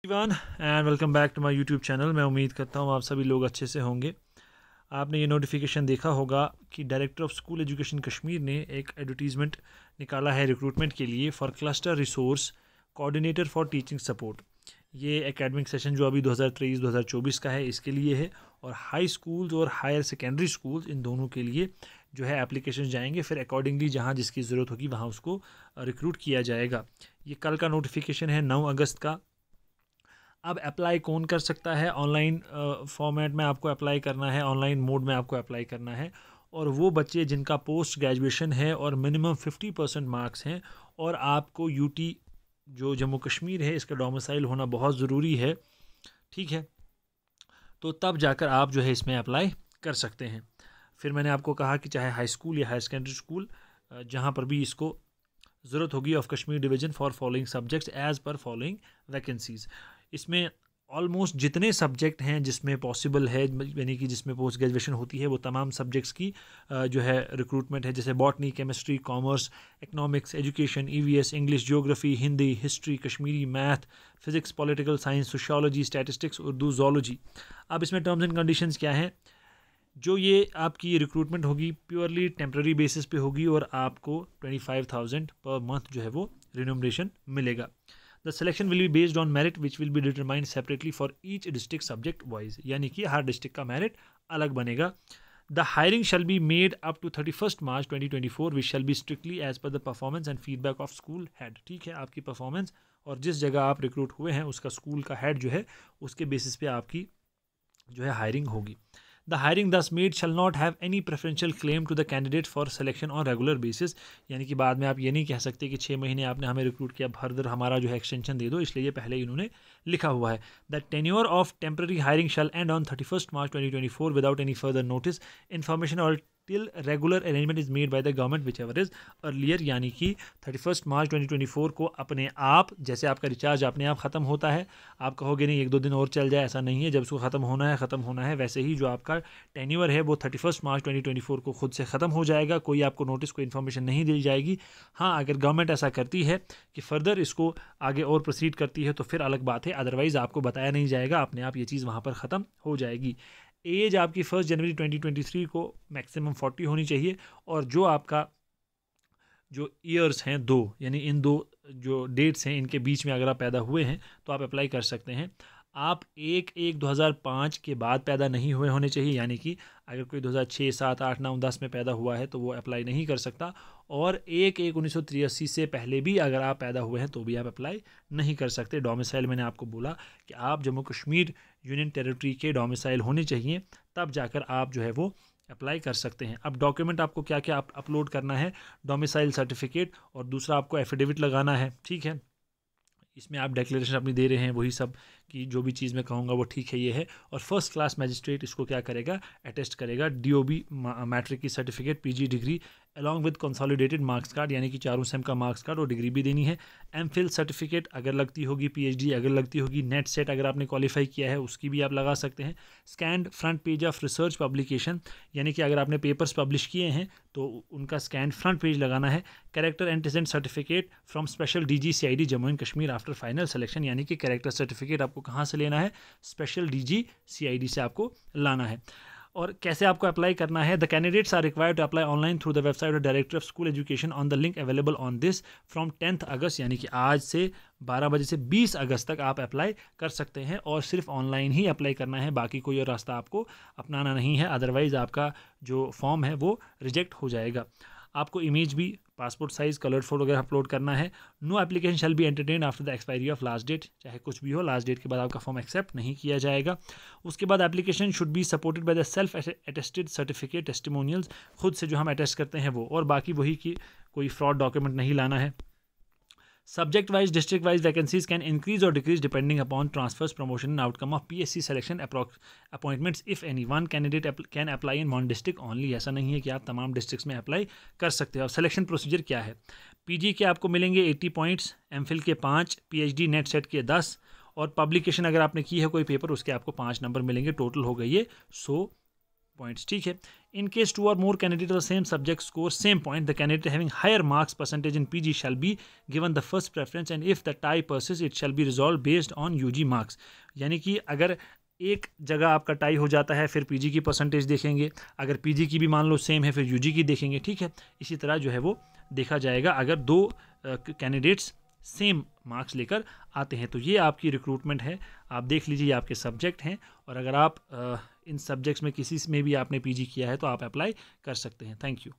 Everyone and welcome back to my YouTube channel. मैं उम्मीद करता हूँ आप सभी लोग अच्छे से होंगे। आपने ये नोटिफिकेशन देखा होगा कि director of school education Kashmir ने एक एडवर्टीज़मेंट निकाला है रिक्रूटमेंट के लिए for cluster resource coordinator for teaching support. ये एकेडमिक सेशन जो अभी 2023-2024 का है इसके लिए है, और हाई स्कूल्स और हायर सेकेंडरी स्कूल्स इन दोनों के लिए जो है एप्लीकेशन जाएंगे। फिर अकॉर्डिंगली जहाँ जिसकी ज़रूरत होगी वहाँ उसको रिक्रूट किया जाएगा। ये कल का नोटिफिकेशन है 9 अगस्त का। अब अप्लाई कौन कर सकता है? ऑनलाइन फॉर्मेट में आपको अप्लाई करना है, ऑनलाइन मोड में आपको अप्लाई करना है। और वो बच्चे जिनका पोस्ट ग्रेजुएशन है और मिनिमम 50% मार्क्स हैं, और आपको यूटी जो जम्मू कश्मीर है इसका डोमिसाइल होना बहुत ज़रूरी है, ठीक है, तो तब जाकर आप जो है इसमें अप्लाई कर सकते हैं। फिर मैंने आपको कहा कि चाहे हाई स्कूल या हायर सेकेंडरी स्कूल जहाँ पर भी इसको ज़रूरत होगी of Kashmir division for following subjects as per following vacancies. इसमें ऑलमोस्ट जितने सब्जेक्ट हैं जिसमें पॉसिबल है, यानी कि जिसमें पोस्ट ग्रेजुएशन होती है, वो तमाम सब्जेक्ट्स की जो है रिक्रूटमेंट है। जैसे botany, chemistry, commerce, economics, education, EVS, English, geography, Hindi, history, Kashmiri, math, physics, political science, sociology, statistics, Urdu, zoology. अब इसमें टर्म्स एंड कंडीशंस क्या हैं? जो ये आपकी रिक्रूटमेंट होगी प्योरली टेम्प्रेरी बेसिस पे होगी, और आपको 25,000 पर मंथ जो है वो रिन्यूमरेशन मिलेगा। The selection will be based on merit which will be determined separately for each district subject wise, यानी कि हर डिस्ट्रिक्ट का मेरिट अलग बनेगा। The hiring shall be made up to 31 March 2024 which shall be strictly as per the performance and feedback of school head. ठीक है, आपकी performance और जिस जगह आप रिक्रूट हुए हैं उसका स्कूल का हेड जो है उसके बेसिस पे आपकी जो है हायरिंग होगी। The hiring thus made shall not have any preferential claim to the candidate for selection on regular basis, यानी कि बाद में आप ये नहीं कह सकते कि 6 महीने आपने हमें रिक्रूट किया, फर्दर हमारा जो है एक्सटेंशन दे दो, इसलिए ये पहले इन्होंने लिखा हुआ है। The tenure of temporary hiring shall end on 31 March 2024 without any further notice information और till regular arrangement is made by the government whichever is earlier, यानी कि 31 मार्च 2024 को अपने आप, जैसे आपका रिचार्ज अपने आप ख़त्म होता है, आप कहोगे नहीं 1-2 दिन और चल जाए, ऐसा नहीं है। जब उसको ख़त्म होना है, वैसे ही जो आपका टेन्योर है वो 31 मार्च 2024 को खुद से ख़त्म हो जाएगा। कोई आपको नोटिस, कोई इन्फॉर्मेशन नहीं दी जाएगी। हाँ, अगर गवर्नमेंट ऐसा करती है कि फ़र्दर इसको आगे और प्रोसीड करती है तो फिर अलग बात है, अदरवाइज़ आपको बताया नहीं जाएगा, अपने आप ये चीज़ वहाँ पर ख़त्म हो जाएगी। एज आपकी 1 जनवरी 2023 को मैक्सिमम 40 होनी चाहिए, और जो आपका जो ईयर्स हैं दो, यानी इन दो जो डेट्स हैं इनके बीच में अगर आप पैदा हुए हैं तो आप अप्लाई कर सकते हैं। आप 1/1/2005 के बाद पैदा नहीं हुए होने चाहिए, यानी कि अगर कोई 2006, 7, 8, 9, 10 में पैदा हुआ है तो वो अप्लाई नहीं कर सकता, और 1/1/1983 से पहले भी अगर आप पैदा हुए हैं तो भी आप अप्लाई नहीं कर सकते। डोमिसाइल मैंने आपको बोला कि आप जम्मू कश्मीर यूनियन टेरिटरी के डोमिसाइल होने चाहिए, तब जाकर आप जो है वो अप्लाई कर सकते हैं। अब डॉक्यूमेंट आपको क्या क्या अपलोड करना है? डोमिसाइल सर्टिफिकेट, और दूसरा आपको एफिडेविट लगाना है, ठीक है। इसमें आप डिक्लेरेशन अपनी दे रहे हैं वही सब, कि जो भी चीज़ मैं कहूँगा वो ठीक है, ये है। और फर्स्ट क्लास मैजिस्ट्रेट इसको क्या करेगा? अटेस्ट करेगा। डीओबी मैट्रिक की certificate, PG degree along with consolidated marks card, यानी कि चारों सेम का मार्क्स कार्ड और डिग्री भी देनी है। एमफिल सर्टिफिकेट अगर लगती होगी, पीएचडी अगर लगती होगी, नेट सेट अगर आपने क्वालिफाई किया है उसकी भी आप लगा सकते हैं। Scanned front page of research publication, यानी कि अगर आपने पेपर्स पब्लिश किए हैं तो उनका स्कैन फ्रंट पेज लगाना है। Character antecedent certificate from special DG CID Jammu and Kashmir after final selection, यानी कि कैरेक्टर सर्टिफिकेट आपको कहाँ से लेना है? स्पेशल डीजी सीआईडी से आपको लाना है। और कैसे आपको अप्लाई करना है? The candidates are required to apply online through the website of director of school education on the link available on this from 10 August, यानी कि आज से 12 बजे से 20 अगस्त तक आप अप्लाई कर सकते हैं, और सिर्फ ऑनलाइन ही अप्लाई करना है, बाकी कोई और रास्ता आपको अपनाना नहीं है, अदरवाइज़ आपका जो फॉर्म है वो रिजेक्ट हो जाएगा। आपको इमेज भी पासपोर्ट साइज़ कलर्ड फोटो वगैरह अपलोड करना है। No application shall be entertain after the expiry of last date, चाहे कुछ भी हो, लास्ट डेट के बाद आपका फॉर्म एक्सेप्ट नहीं किया जाएगा। उसके बाद application should be supported by the self attested certificate testimonials, खुद से जो हम अटेस्ट करते हैं वो, और बाकी वही कि कोई फ्रॉड डॉक्यूमेंट नहीं लाना है। Subject wise, district wise vacancies can increase or decrease depending upon transfers, promotion and outcome of PSC selection appointments if any. One candidate can apply in one district only. ऐसा नहीं है कि आप तमाम districts में अप्लाई कर सकते हो। अब सिलेक्शन प्रोसीजर क्या है? पीजी के आपको मिलेंगे 80 पॉइंट्स, एमफिल के 5, पीएचडी नेट सेट के 10, और पब्लिकेशन अगर आपने की है कोई पेपर उसके आपको 5 नंबर मिलेंगे। टोटल हो गई है 100 पॉइंट्स, ठीक है। In case 2 or more candidate of same subject score same point, the candidate having higher marks percentage in PG shall be given the first preference and if the tie persist it shall be resolved based on UG marks. यानी कि अगर एक जगह आपका tie हो जाता है फिर पीजी की परसेंटेज देखेंगे, अगर पीजी की भी मान लो सेम है फिर यूजी की देखेंगे, ठीक है। इसी तरह जो है वो देखा जाएगा अगर 2 कैंडिडेट्स सेम मार्क्स लेकर आते हैं। तो ये आपकी रिक्रूटमेंट है, आप देख लीजिए, ये आपके सब्जेक्ट हैं और अगर आप इन सब्जेक्ट्स में किसी में भी आपने पीजी किया है तो आप अप्लाई कर सकते हैं। Thank you.